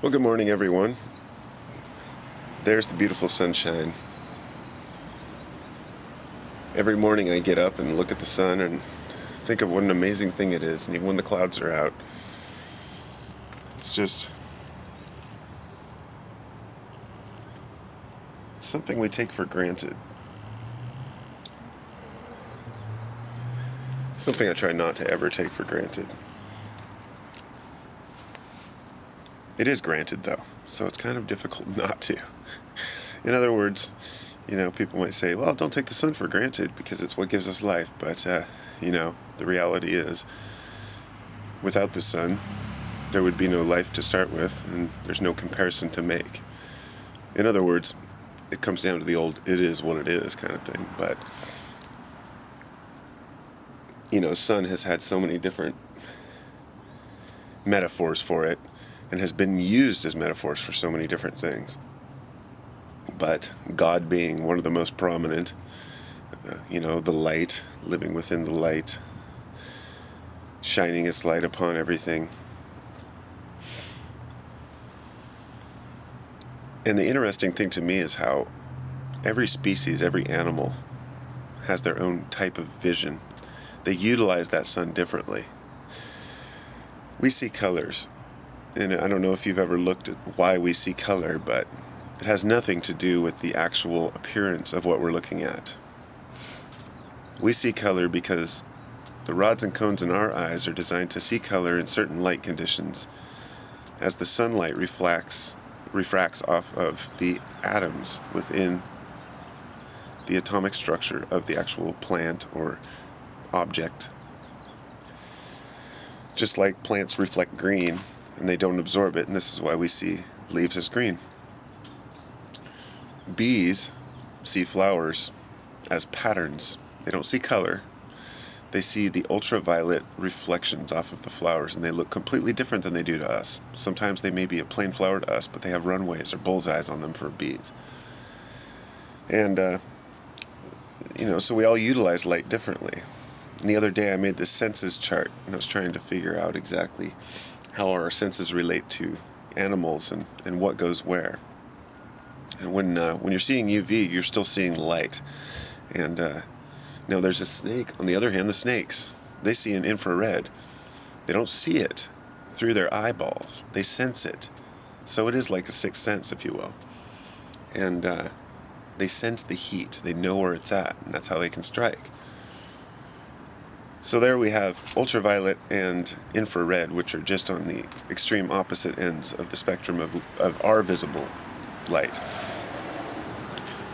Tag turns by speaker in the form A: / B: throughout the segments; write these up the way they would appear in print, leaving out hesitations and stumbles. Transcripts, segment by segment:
A: Well, good morning, everyone. There's the beautiful sunshine. Every morning I get up and look at the sun and think of what an amazing thing it is, and even when the clouds are out, it's just something we take for granted. Something I try not to ever take for granted. It is granted, though, so it's kind of difficult not to. In other words, people might say, well, don't take the sun for granted because it's what gives us life. But, the reality is, without the sun, there would be no life to start with, and there's no comparison to make. In other words, it comes down to the old, it is what it is kind of thing. But, sun has had so many different metaphors for it, and has been used as metaphors for so many different things. But God being one of the most prominent, the light, living within the light, shining its light upon everything. And the interesting thing to me is how every species, every animal, has their own type of vision. They utilize that sun differently. We see colors, and I don't know if you've ever looked at why we see color, but it has nothing to do with the actual appearance of what we're looking at. We see color because the rods and cones in our eyes are designed to see color in certain light conditions. As the sunlight refracts off of the atoms within the atomic structure of the actual plant or object. Just like plants reflect green and they don't absorb it, and this is why we see leaves as green. Bees see flowers as patterns. They don't see color. They see the ultraviolet reflections off of the flowers, and they look completely different than they do to us. Sometimes they may be a plain flower to us, but they have runways or bullseyes on them for bees. And, so we all utilize light differently. And the other day I made this senses chart, and I was trying to figure out exactly how our senses relate to animals and what goes where. And when you're seeing UV, you're still seeing light. And now there's a snake. On the other hand, the snakes, they see in infrared. They don't see it through their eyeballs. They sense it. So it is like a sixth sense, if you will. And they sense the heat. They know where it's at, and that's how they can strike. So there we have ultraviolet and infrared, which are just on the extreme opposite ends of the spectrum of our visible light.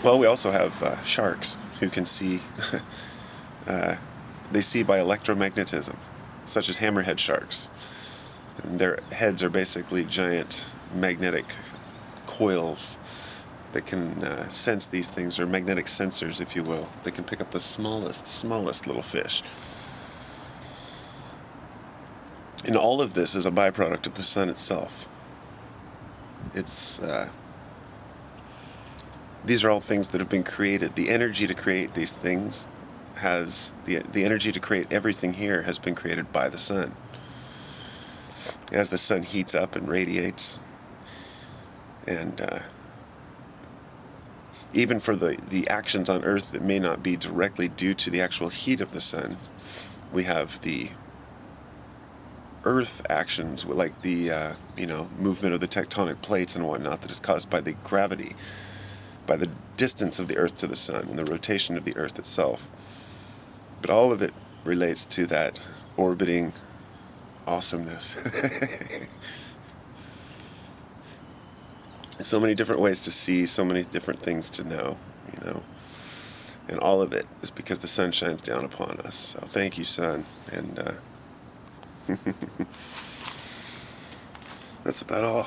A: Well, we also have sharks who can see, they see by electromagnetism, such as hammerhead sharks. And their heads are basically giant magnetic coils that can sense these things, or magnetic sensors, if you will. They can pick up the smallest little fish. And all of this is a byproduct of the sun itself. These are all things that have been created. The energy to create these things the energy to create everything here has been created by the sun. As the sun heats up and radiates, and even for the actions on Earth that may not be directly due to the actual heat of the sun, we have the Earth actions, like the movement of the tectonic plates and whatnot, that is caused by the gravity, by the distance of the Earth to the sun and the rotation of the Earth itself. But all of it relates to that orbiting awesomeness. So many different ways to see, so many different things to know, and all of it is because the sun shines down upon us. So thank you, sun, and that's about all.